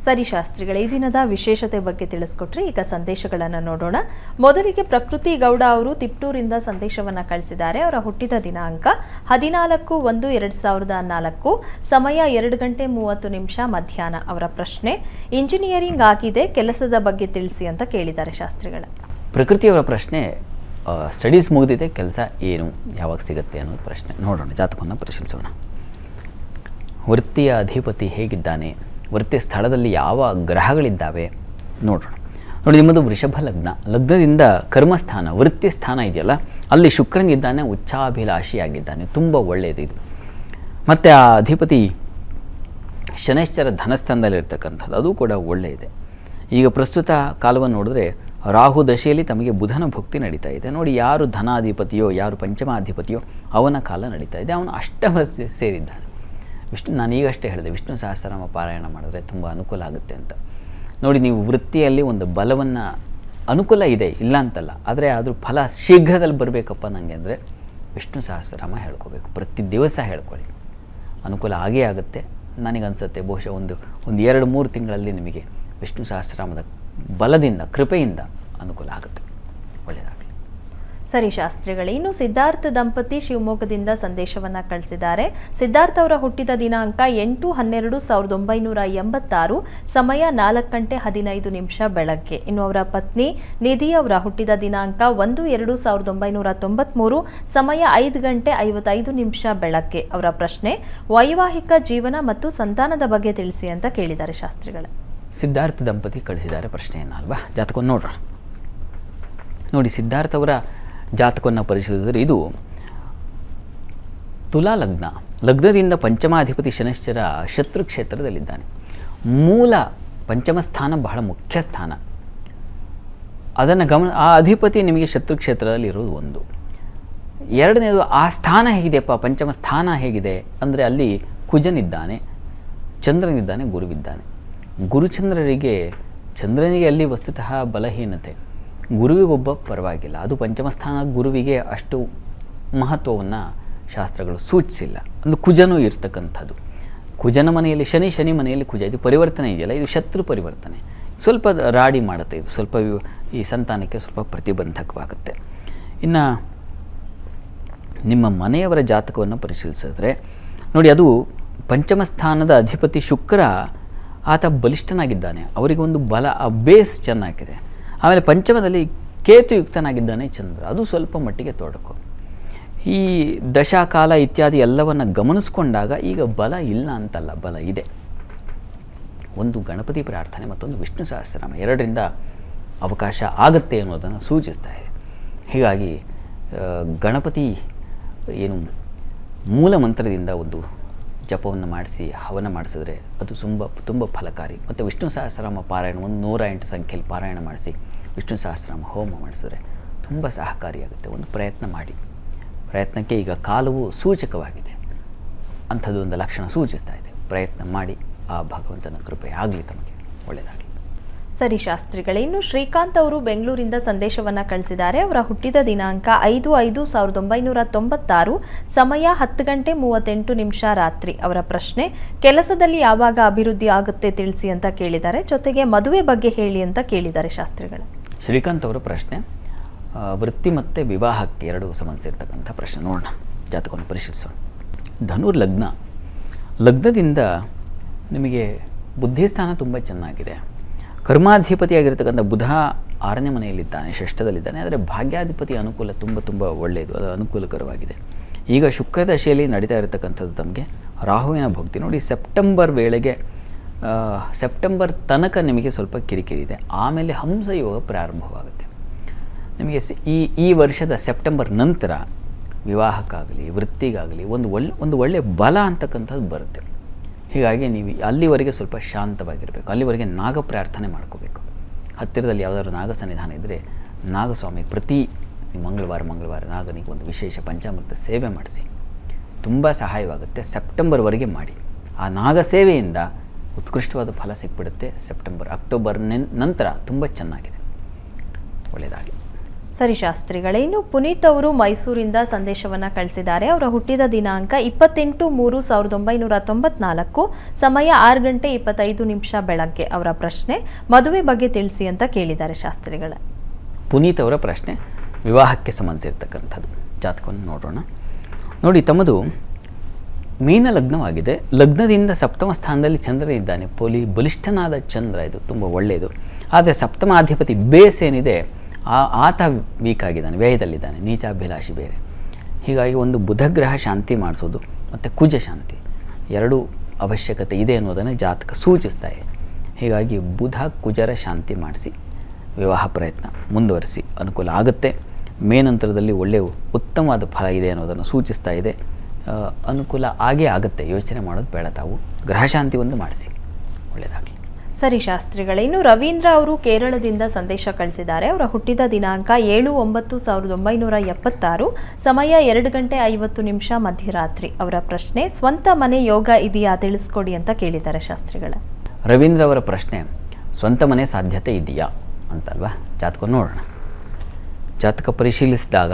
ಸರಿ ಶಾಸ್ತ್ರಿಗಳೇ, ಈ ದಿನದ ವಿಶೇಷತೆ ಬಗ್ಗೆ ತಿಳಿಸ್ಕೊಟ್ರಿ. ಈಗ ಸಂದೇಶಗಳನ್ನು ನೋಡೋಣ. ಮೊದಲಿಗೆ ಪ್ರಕೃತಿ ಗೌಡ ಅವರು ತಿಪ್ಟೂರಿಂದ ಸಂದೇಶವನ್ನು ಕಳಿಸಿದ್ದಾರೆ. ಅವರ ಹುಟ್ಟಿದ ದಿನಾಂಕ 14/1/2004, ಸಮಯ 2:30 ಮಧ್ಯಾಹ್ನ. ಅವರ ಪ್ರಶ್ನೆ, ಇಂಜಿನಿಯರಿಂಗ್ ಆಗಿದೆ, ಕೆಲಸದ ಬಗ್ಗೆ ತಿಳಿಸಿ ಅಂತ ಕೇಳಿದ್ದಾರೆ ಶಾಸ್ತ್ರಿಗಳ. ಪ್ರಕೃತಿಯವರ ಪ್ರಶ್ನೆ, ಸ್ಟಡೀಸ್ ಮುಗಿದಿದೆ, ಕೆಲಸ ಏನು, ಯಾವಾಗ ಸಿಗುತ್ತೆ ಅನ್ನೋದು ಪ್ರಶ್ನೆ. ನೋಡೋಣ, ಜಾತಕವನ್ನು ಪರಿಶೀಲಿಸೋಣ. ವೃತ್ತಿಯ ಅಧಿಪತಿ ಹೇಗಿದ್ದಾನೆ, ವೃತ್ತಿ ಸ್ಥಳದಲ್ಲಿ ಯಾವ ಗ್ರಹಗಳಿದ್ದಾವೆ ನೋಡೋಣ. ನೋಡಿ, ನಿಮ್ಮದು ವೃಷಭ ಲಗ್ನ. ಲಗ್ನದಿಂದ ಕರ್ಮಸ್ಥಾನ, ವೃತ್ತಿ ಸ್ಥಾನ ಇದೆಯಲ್ಲ, ಅಲ್ಲಿ ಶುಕ್ರನಿದ್ದಾನೆ, ಉಚ್ಚಾಭಿಲಾಷಿಯಾಗಿದ್ದಾನೆ, ತುಂಬ ಒಳ್ಳೆಯದು ಇದು. ಮತ್ತು ಆ ಅಧಿಪತಿ ಶನೈಶ್ಚರ ಧನಸ್ಥಾನದಲ್ಲಿರ್ತಕ್ಕಂಥದ್ದು, ಅದು ಕೂಡ ಒಳ್ಳೆಯದೆ. ಈಗ ಪ್ರಸ್ತುತ ಕಾಲವನ್ನು ನೋಡಿದ್ರೆ ರಾಹು ದಶೆಯಲ್ಲಿ ತಮಗೆ ಬುಧನ ಭುಕ್ತಿ ನಡೀತಾ ಇದೆ. ನೋಡಿ, ಯಾರು ಧನಾಧಿಪತಿಯೋ, ಯಾರು ಪಂಚಮಾಧಿಪತಿಯೋ ಅವನ ಕಾಲ ನಡೀತಾ ಇದೆ, ಅವನು ಅಷ್ಟಮ ಸೇರಿದ್ದಾನೆ. ನಾನು ಈಗಷ್ಟೇ ಹೇಳಿದೆ, ವಿಷ್ಣು ಸಹಸ್ರನಾಮ ಪಾರಾಯಣ ಮಾಡಿದ್ರೆ ತುಂಬ ಅನುಕೂಲ ಆಗುತ್ತೆ ಅಂತ. ನೋಡಿ, ನೀವು ವೃತ್ತಿಯಲ್ಲಿ ಒಂದು ಬಲವನ್ನು, ಅನುಕೂಲ ಇದೆ ಇಲ್ಲ ಅಂತಲ್ಲ, ಆದರೆ ಆದರೂ ಫಲ ಶೀಘ್ರದಲ್ಲಿ ಬರಬೇಕಪ್ಪ ನನಗೆ ಅಂದರೆ ವಿಷ್ಣು ಸಹಸ್ರನಾಮ ಹೇಳ್ಕೋಬೇಕು. ಪ್ರತಿ ದಿವಸ ಹೇಳ್ಕೊಳ್ಳಿ, ಅನುಕೂಲ ಆಗೇ ಆಗುತ್ತೆ. ನನಗನ್ಸುತ್ತೆ ಬಹುಶಃ ಒಂದು 2-3 ತಿಂಗಳಲ್ಲಿ ನಿಮಗೆ ವಿಷ್ಣು ಸಹಸ್ರನಾಮದ ಬಲದಿಂದ, ಕೃಪೆಯಿಂದ ಅನುಕೂಲ ಆಗುತ್ತೆ. ಒಳ್ಳೆಯದಾಗಲಿ. ಸರಿ ಶಾಸ್ತ್ರಿಗಳೇ, ಇನ್ನು ಸಿದ್ಧಾರ್ಥ ದಂಪತಿ ಶಿವಮೊಗ್ಗದಿಂದ ಸಂದೇಶವನ್ನು ಕಳಿಸಿದ್ದಾರೆ. ಸಿದ್ಧಾರ್ಥ ಅವರ ಹುಟ್ಟಿದ ದಿನಾಂಕ 8/12/1986, ಸಮಯ 4:15 ಬೆಳಗ್ಗೆ. ಇನ್ನು ಅವರ ಪತ್ನಿ ನಿಧಿ ಅವರ ಹುಟ್ಟಿದ ದಿನಾಂಕ 1/2/1993, ಸಮಯ 5:55 ಬೆಳಗ್ಗೆ. ಅವರ ಪ್ರಶ್ನೆ, ವೈವಾಹಿಕ ಜೀವನ ಮತ್ತು ಸಂತಾನದ ಬಗ್ಗೆ ತಿಳಿಸಿ ಅಂತ ಕೇಳಿದ್ದಾರೆ ಶಾಸ್ತ್ರಿಗಳೇ. ಸಿದ್ಧಾರ್ಥ ದಂಪತಿ ಕಳಿಸಿದ್ದಾರೆ ಪ್ರಶ್ನೆಯನ್ನು ಅಲ್ವಾ. ಜಾತಕವನ್ನು ನೋಡೋಣ. ನೋಡಿ, ಸಿದ್ಧಾರ್ಥ ಅವರ ಜಾತಕವನ್ನು ಪರಿಶೀಲಿಸಿದರೆ ಇದು ತುಲಾ ಲಗ್ನ. ಲಗ್ನದಿಂದ ಪಂಚಮಾಧಿಪತಿ ಶನೈಶ್ಚರ ಶತ್ರು ಕ್ಷೇತ್ರದಲ್ಲಿದ್ದಾನೆ. ಮೂಲ ಪಂಚಮ ಸ್ಥಾನ ಬಹಳ ಮುಖ್ಯ ಸ್ಥಾನ, ಅದನ್ನು ಆ ಅಧಿಪತಿ ನಿಮಗೆ ಶತ್ರು ಕ್ಷೇತ್ರದಲ್ಲಿ ಇರೋದು ಒಂದು. ಎರಡನೇದು, ಆ ಸ್ಥಾನ ಹೇಗಿದೆಯಪ್ಪ, ಪಂಚಮ ಸ್ಥಾನ ಹೇಗಿದೆ ಅಂದರೆ ಅಲ್ಲಿ ಕುಜನಿದ್ದಾನೆ, ಚಂದ್ರನಿದ್ದಾನೆ, ಗುರುವಿದ್ದಾನೆ. ಗುರುಚಂದ್ರರಿಗೆ, ಚಂದ್ರನಿಗೆ ಅಲ್ಲಿ ವಸ್ತುತಃ ಬಲಹೀನತೆ, ಗುರುವಿಗೊಬ್ಬ ಪರವಾಗಿಲ್ಲ. ಅದು ಪಂಚಮಸ್ಥಾನ ಗುರುವಿಗೆ ಅಷ್ಟು ಮಹತ್ವವನ್ನು ಶಾಸ್ತ್ರಗಳು ಸೂಚಿಸಿಲ್ಲ. ಒಂದು ಕುಜನೂ ಇರ್ತಕ್ಕಂಥದ್ದು. ಕುಜನ ಮನೆಯಲ್ಲಿ ಶನಿ, ಶನಿ ಮನೆಯಲ್ಲಿ ಕುಜ, ಇದು ಪರಿವರ್ತನೆ ಇದೆಯಲ್ಲ, ಇದು ಶತ್ರು ಪರಿವರ್ತನೆ. ಸ್ವಲ್ಪ ರಾಡಿ ಮಾಡುತ್ತೆ, ಇದು ಸ್ವಲ್ಪ ಈ ಸಂತಾನಕ್ಕೆ ಸ್ವಲ್ಪ ಪ್ರತಿಬಂಧಕವಾಗುತ್ತೆ. ಇನ್ನು ನಿಮ್ಮ ಮನೆಯವರ ಜಾತಕವನ್ನು ಪರಿಶೀಲಿಸಿದ್ರೆ ನೋಡಿ, ಅದು ಪಂಚಮ ಸ್ಥಾನದ ಅಧಿಪತಿ ಶುಕ್ರ, ಆತ ಬಲಿಷ್ಠನಾಗಿದ್ದಾನೆ, ಅವರಿಗೆ ಒಂದು ಬಲ, ಆ ಬೇಸ್ ಚೆನ್ನಾಗಿದೆ. ಆಮೇಲೆ ಪಂಚಮದಲ್ಲಿ ಕೇತುಯುಕ್ತನಾಗಿದ್ದಾನೆ ಚಂದ್ರ, ಅದು ಸ್ವಲ್ಪ ಮಟ್ಟಿಗೆ ತೊಡಕು. ಈ ದಶಾಕಾಲ ಇತ್ಯಾದಿ ಎಲ್ಲವನ್ನು ಗಮನಿಸ್ಕೊಂಡಾಗ ಈಗ ಬಲ ಇಲ್ಲ ಅಂತಲ್ಲ, ಬಲ ಇದೆ. ಒಂದು ಗಣಪತಿ ಪ್ರಾರ್ಥನೆ, ಮತ್ತೊಂದು ವಿಷ್ಣು ಸಹಸ್ರನಾಮ, ಎರಡರಿಂದ ಅವಕಾಶ ಆಗುತ್ತೆ ಅನ್ನೋದನ್ನು ಸೂಚಿಸ್ತಾ ಇದೆ. ಹೀಗಾಗಿ ಗಣಪತಿ ಏನು ಮೂಲ ಮಂತ್ರದಿಂದ ಒಂದು ಜಪವನ್ನು ಮಾಡಿಸಿ ಹವನ ಮಾಡಿಸಿದ್ರೆ ಅದು ತುಂಬ ಫಲಕಾರಿ. ಮತ್ತು ವಿಷ್ಣು ಸಹಸ್ರನಾಮ ಪಾರಾಯಣ 108 ಸಂಖ್ಯೆಯಲ್ಲಿ ಪಾರಾಯಣ ಮಾಡಿಸಿ ವಿಷ್ಣು ಸಹಸ್ರನಾಮ ಹೋಮ ಮಾಡಿಸಿದ್ರೆ ತುಂಬ ಸಹಕಾರಿಯಾಗುತ್ತೆ. ಒಂದು ಪ್ರಯತ್ನ ಮಾಡಿ, ಪ್ರಯತ್ನಕ್ಕೆ ಈಗ ಕಾಲವು ಸೂಚಕವಾಗಿದೆ, ಅಂಥದ್ದು ಒಂದು ಲಕ್ಷಣ ಸೂಚಿಸ್ತಾ ಇದೆ. ಪ್ರಯತ್ನ ಮಾಡಿ, ಆ ಭಗವಂತನ ಕೃಪೆ ಆಗಲಿ, ತಮಗೆ ಒಳ್ಳೆಯದಾಗಲಿ. ಸರಿ ಶಾಸ್ತ್ರಿಗಳೇ, ಇನ್ನು ಶ್ರೀಕಾಂತ್ ಅವರು ಬೆಂಗಳೂರಿಂದ ಸಂದೇಶವನ್ನು ಕಳಿಸಿದ್ದಾರೆ. ಅವರ ಹುಟ್ಟಿದ ದಿನಾಂಕ 5/5/1996, ಸಮಯ 10:38 ರಾತ್ರಿ. ಅವರ ಪ್ರಶ್ನೆ, ಕೆಲಸದಲ್ಲಿ ಯಾವಾಗ ಅಭಿವೃದ್ಧಿ ಆಗುತ್ತೆ ತಿಳಿಸಿ ಅಂತ ಕೇಳಿದ್ದಾರೆ. ಜೊತೆಗೆ ಮದುವೆ ಬಗ್ಗೆ ಹೇಳಿ ಅಂತ ಕೇಳಿದ್ದಾರೆ ಶಾಸ್ತ್ರಿಗಳು. ಶ್ರೀಕಾಂತ್ ಅವರ ಪ್ರಶ್ನೆ ವೃತ್ತಿ ಮತ್ತು ವಿವಾಹಕ್ಕೆ ಎರಡೂ ಸಂಬಂಧಿಸಿರ್ತಕ್ಕಂಥ ಪ್ರಶ್ನೆ. ನೋಡೋಣ, ಜಾತಕವನ್ನು ಪರಿಶೀಲಿಸೋಣ. ಧನು ಲಗ್ನ. ಲಗ್ನದಿಂದ ನಿಮಗೆ ಬುದ್ಧಿಸ್ಥಾನ ತುಂಬ ಚೆನ್ನಾಗಿದೆ. ಕರ್ಮಾಧಿಪತಿಯಾಗಿರ್ತಕ್ಕಂಥ ಬುಧ 6ನೇ ಮನೆಯಲ್ಲಿದ್ದಾನೆ, ಷಷ್ಠದಲ್ಲಿದ್ದಾನೆ. ಆದರೆ ಭಾಗ್ಯಾಧಿಪತಿ ಅನುಕೂಲ ತುಂಬ ಒಳ್ಳೆಯದು, ಅದು ಅನುಕೂಲಕರವಾಗಿದೆ. ಈಗ ಶುಕ್ರ ದಶೆಯಲ್ಲಿ ನಡೀತಾ ಇರತಕ್ಕಂಥದ್ದು ತಮಗೆ ರಾಹುವಿನ ಭಕ್ತಿ. ನೋಡಿ, ಸೆಪ್ಟೆಂಬರ್ ವೇಳೆಗೆ, ಸೆಪ್ಟೆಂಬರ್ ತನಕ ನಿಮಗೆ ಸ್ವಲ್ಪ ಕಿರಿಕಿರಿ ಇದೆ. ಆಮೇಲೆ ಹಂಸಯೋಗ ಪ್ರಾರಂಭವಾಗುತ್ತೆ ನಿಮಗೆ. ಈ ವರ್ಷದ ಸೆಪ್ಟೆಂಬರ್ ನಂತರ ವಿವಾಹಕ್ಕಾಗಲಿ ವೃತ್ತಿಗಾಗಲಿ ಒಂದು ಒಳ್ಳೆಯ ಬಲ ಅಂತಕ್ಕಂಥದ್ದು ಬರುತ್ತೆ. ಹೀಗಾಗಿ ನೀವು ಅಲ್ಲಿವರೆಗೆ ಸ್ವಲ್ಪ ಶಾಂತವಾಗಿರಬೇಕು. ಅಲ್ಲಿವರೆಗೆ ನಾಗ ಪ್ರಾರ್ಥನೆ ಮಾಡ್ಕೋಬೇಕು. ಹತ್ತಿರದಲ್ಲಿ ಯಾವುದಾದ್ರು ನಾಗ ಸನ್ನಿಧಾನ ಇದ್ದರೆ ನಾಗಸ್ವಾಮಿ ಪ್ರತಿ ಮಂಗಳವಾರ ನಾಗನಿಗೆ ಒಂದು ವಿಶೇಷ ಪಂಚಾಮೃತ ಸೇವೆ ಮಾಡಿಸಿ, ತುಂಬ ಸಹಾಯವಾಗುತ್ತೆ. ಸೆಪ್ಟೆಂಬರ್ವರೆಗೆ ಮಾಡಿ. ಆ ನಾಗ ಸೇವೆಯಿಂದ ಉತ್ಕೃಷ್ಟವಾದ ಫಲ ಸಿಕ್ಬಿಡುತ್ತೆ. ಅಕ್ಟೋಬರ್ ನಂತರ ತುಂಬ ಚೆನ್ನಾಗಿದೆ. ಒಳ್ಳೆಯದಾಗಲಿ. ಸರಿ ಶಾಸ್ತ್ರಿಗಳೇ, ಇನ್ನು ಪುನೀತ್ ಅವರು ಮೈಸೂರಿಂದ ಸಂದೇಶವನ್ನ ಕಳಿಸಿದ್ದಾರೆ. ಅವರ ಹುಟ್ಟಿದ ದಿನಾಂಕ 28/3/1994, ಸಮಯ 6:25 ಬೆಳಗ್ಗೆ. ಅವರ ಪ್ರಶ್ನೆ ಮದುವೆ ಬಗ್ಗೆ ತಿಳಿಸಿ ಅಂತ ಕೇಳಿದ್ದಾರೆ ಶಾಸ್ತ್ರಿಗಳ. ಪುನೀತ್ ಅವರ ಪ್ರಶ್ನೆ ವಿವಾಹಕ್ಕೆ ಸಂಬಂಧಿಸಿರ್ತಕ್ಕಂಥದ್ದು. ಜಾತಕವನ್ನು ನೋಡೋಣ. ನೋಡಿ, ತಮ್ಮದು ಮೀನ ಲಗ್ನವಾಗಿದೆ. ಲಗ್ನದಿಂದ ಸಪ್ತಮ ಸ್ಥಾನದಲ್ಲಿ ಚಂದ್ರ ಇದ್ದಾನೆ. ಬಲಿಷ್ಠನಾದ ಚಂದ್ರ, ಇದು ತುಂಬ ಒಳ್ಳೆಯದು. ಆದರೆ ಸಪ್ತಮಾಧಿಪತಿ ಬೇಸ್ ಏನಿದೆ ಆತ ವೀಕ್ ಆಗಿದ್ದಾನೆ, ವ್ಯಯದಲ್ಲಿದ್ದಾನೆ, ನೀಚಾಭಿಲಾಷಿ ಬೇರೆ. ಹೀಗಾಗಿ ಒಂದು ಬುಧಗ್ರಹ ಶಾಂತಿ ಮಾಡಿಸೋದು ಮತ್ತು ಕುಜ ಶಾಂತಿ ಎರಡೂ ಅವಶ್ಯಕತೆ ಇದೆ ಅನ್ನೋದನ್ನು ಜಾತಕ ಸೂಚಿಸ್ತಾ ಇದೆ. ಹೀಗಾಗಿ ಬುಧ ಕುಜರ ಶಾಂತಿ ಮಾಡಿಸಿ ವಿವಾಹ ಪ್ರಯತ್ನ ಮುಂದುವರಿಸಿ, ಅನುಕೂಲ ಆಗುತ್ತೆ. ಮೇನಂತರದಲ್ಲಿ ಒಳ್ಳೆಯ ಉತ್ತಮವಾದ ಫಲ ಇದೆ ಅನ್ನೋದನ್ನು ಸೂಚಿಸ್ತಾ ಇದೆ. ಅನುಕೂಲ ಆಗೇ ಆಗುತ್ತೆ, ಯೋಚನೆ ಮಾಡೋದು ಬೇಡ. ತಾವು ಗ್ರಹಶಾಂತಿ ಒಂದು ಮಾಡಿಸಿ, ಒಳ್ಳೆಯದಾಗಲಿ. ಸರಿ ಶಾಸ್ತ್ರಿಗಳೇ, ಇನ್ನು ರವೀಂದ್ರ ಅವರು ಕೇರಳದಿಂದ ಸಂದೇಶ ಕಳಿಸಿದ್ದಾರೆ. ಅವರ ಹುಟ್ಟಿದ ದಿನಾಂಕ 7/9/1976, ಸಮಯ 2:50 ಮಧ್ಯರಾತ್ರಿ. ಅವರ ಪ್ರಶ್ನೆ ಸ್ವಂತ ಮನೆ ಯೋಗ ಇದೆಯಾ ತಿಳಿಸ್ಕೊಡಿ ಅಂತ ಕೇಳಿದ್ದಾರೆ ಶಾಸ್ತ್ರಿಗಳ. ರವೀಂದ್ರ ಅವರ ಪ್ರಶ್ನೆ ಸ್ವಂತ ಮನೆ ಸಾಧ್ಯತೆ ಇದೆಯಾ ಅಂತಲ್ವಾ. ಜಾತಕ ನೋಡೋಣ. ಜಾತಕ ಪರಿಶೀಲಿಸಿದಾಗ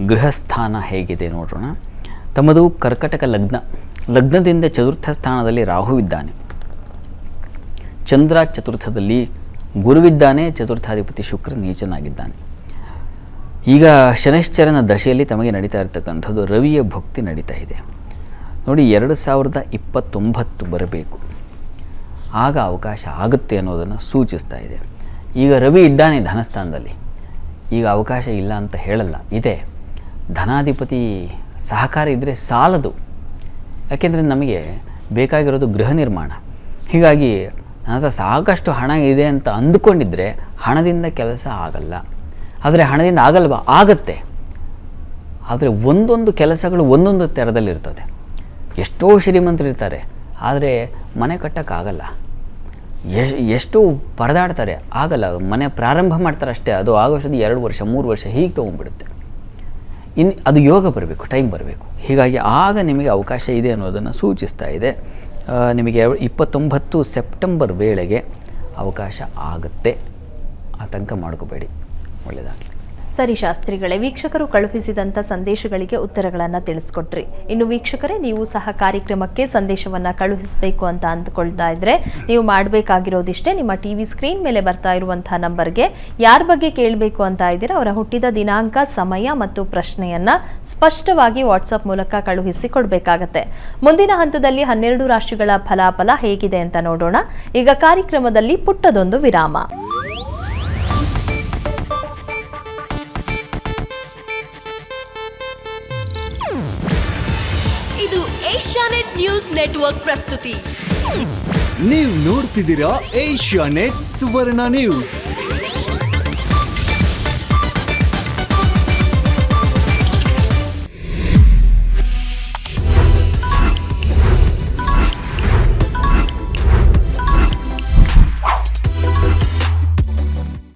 ಗೃಹಸ್ಥಾನ ಹೇಗಿದೆ ನೋಡೋಣ. ತಮ್ಮದು ಕರ್ಕಟಕ ಲಗ್ನ. ಲಗ್ನದಿಂದ ಚತುರ್ಥ ಸ್ಥಾನದಲ್ಲಿ ರಾಹುವಿದ್ದಾನೆ, ಚಂದ್ರ ಚತುರ್ಥದಲ್ಲಿ ಗುರುವಿದ್ದಾನೆ, ಚತುರ್ಥಾಧಿಪತಿ ಶುಕ್ರ ನೀಚನಾಗಿದ್ದಾನೆ. ಈಗ ಶನೈಶ್ಚರನ ದಶೆಯಲ್ಲಿ ತಮಗೆ ನಡೀತಾ ಇರತಕ್ಕಂಥದ್ದು ರವಿಯ ಭಕ್ತಿ ನಡೀತಾ ಇದೆ. ನೋಡಿ, 2029 ಬರಬೇಕು, ಆಗ ಅವಕಾಶ ಆಗುತ್ತೆ ಅನ್ನೋದನ್ನು ಸೂಚಿಸ್ತಾ ಇದೆ. ಈಗ ರವಿ ಇದ್ದಾನೆ ಧನಸ್ಥಾನದಲ್ಲಿ, ಈಗ ಅವಕಾಶ ಇಲ್ಲ ಅಂತ ಹೇಳಲ್ಲ, ಇದೆ. ಧನಾಧಿಪತಿ ಸಹಕಾರ ಇದ್ದರೆ ಸಾಲದು. ಯಾಕೆಂದರೆ ನಮಗೆ ಬೇಕಾಗಿರೋದು ಗೃಹ ನಿರ್ಮಾಣ. ಹೀಗಾಗಿ ನನ್ನ ಹತ್ರ ಸಾಕಷ್ಟು ಹಣ ಇದೆ ಅಂತ ಅಂದುಕೊಂಡಿದ್ದರೆ ಹಣದಿಂದ ಕೆಲಸ ಆಗಲ್ಲ. ಆದರೆ ಹಣದಿಂದ ಆಗಲ್ವಾ? ಆಗತ್ತೆ. ಆದರೆ ಒಂದೊಂದು ಕೆಲಸಗಳು ಒಂದೊಂದು ತೆರದಲ್ಲಿರ್ತದೆ. ಎಷ್ಟೋ ಶ್ರೀಮಂತರಿರ್ತಾರೆ, ಆದರೆ ಮನೆ ಕಟ್ಟೋಕ್ಕಾಗಲ್ಲ. ಎಷ್ಟೋ ಪರದಾಡ್ತಾರೆ, ಆಗಲ್ಲ. ಮನೆ ಪ್ರಾರಂಭ ಮಾಡ್ತಾರೆ ಅಷ್ಟೇ, ಅದು ಆಗೋಷ್ಟೊಂದು 2 ವರ್ಷ 3 ವರ್ಷ ಹೀಗೆ ತೊಗೊಂಡ್ಬಿಡುತ್ತೆ. ಇನ್ನು ಅದು ಯೋಗ ಬರಬೇಕು, ಟೈಮ್ ಬರಬೇಕು. ಹೀಗಾಗಿ ಆಗ ನಿಮಗೆ ಅವಕಾಶ ಇದೆ ಅನ್ನೋದನ್ನು ಸೂಚಿಸ್ತಾ ಇದೆ. ನಿಮಗೆ 29 ಸೆಪ್ಟೆಂಬರ್ ವೇಳೆಗೆ ಅವಕಾಶ ಆಗುತ್ತೆ, ಆತಂಕ ಮಾಡ್ಕೋಬೇಡಿ, ಒಳ್ಳೆಯದಾಗಲಿ. ಸರಿ ಶಾಸ್ತ್ರಿಗಳೇ, ವೀಕ್ಷಕರು ಕಳುಹಿಸಿದಂಥ ಸಂದೇಶಗಳಿಗೆ ಉತ್ತರಗಳನ್ನು ತಿಳಿಸ್ಕೊಟ್ರಿ. ಇನ್ನು ವೀಕ್ಷಕರೇ, ನೀವು ಸಹ ಕಾರ್ಯಕ್ರಮಕ್ಕೆ ಸಂದೇಶವನ್ನು ಕಳುಹಿಸಬೇಕು ಅಂತ ಅಂದ್ಕೊಳ್ತಾ ಇದ್ರೆ ನೀವು ಮಾಡಬೇಕಾಗಿರೋದಿಷ್ಟೇ. ನಿಮ್ಮ ಟಿವಿ ಸ್ಕ್ರೀನ್ ಮೇಲೆ ಬರ್ತಾ ಇರುವಂತಹ ನಂಬರ್ಗೆ ಯಾರ ಬಗ್ಗೆ ಕೇಳಬೇಕು ಅಂತ ಇದ್ದೀರಾ ಅವರ ಹುಟ್ಟಿದ ದಿನಾಂಕ, ಸಮಯ ಮತ್ತು ಪ್ರಶ್ನೆಯನ್ನ ಸ್ಪಷ್ಟವಾಗಿ ವಾಟ್ಸಪ್ ಮೂಲಕ ಕಳುಹಿಸಿ ಕೊಡಬೇಕಾಗತ್ತೆ. ಮುಂದಿನ ಹಂತದಲ್ಲಿ 12 ರಾಶಿಗಳ ಫಲಾಫಲ ಹೇಗಿದೆ ಅಂತ ನೋಡೋಣ. ಈಗ ಕಾರ್ಯಕ್ರಮದಲ್ಲಿ ಪುಟ್ಟದೊಂದು ವಿರಾಮ. ಇದು ಏಷ್ಯಾನೆಟ್ ನ್ಯೂಸ್ ನೆಟ್ವರ್ಕ್ ಪ್ರಸ್ತುತಿ. ನೀವು ನೋಡ್ತಿದ್ದೀರಾ ಏಷ್ಯಾನೆಟ್ ಸುವರ್ಣ ನ್ಯೂಸ್.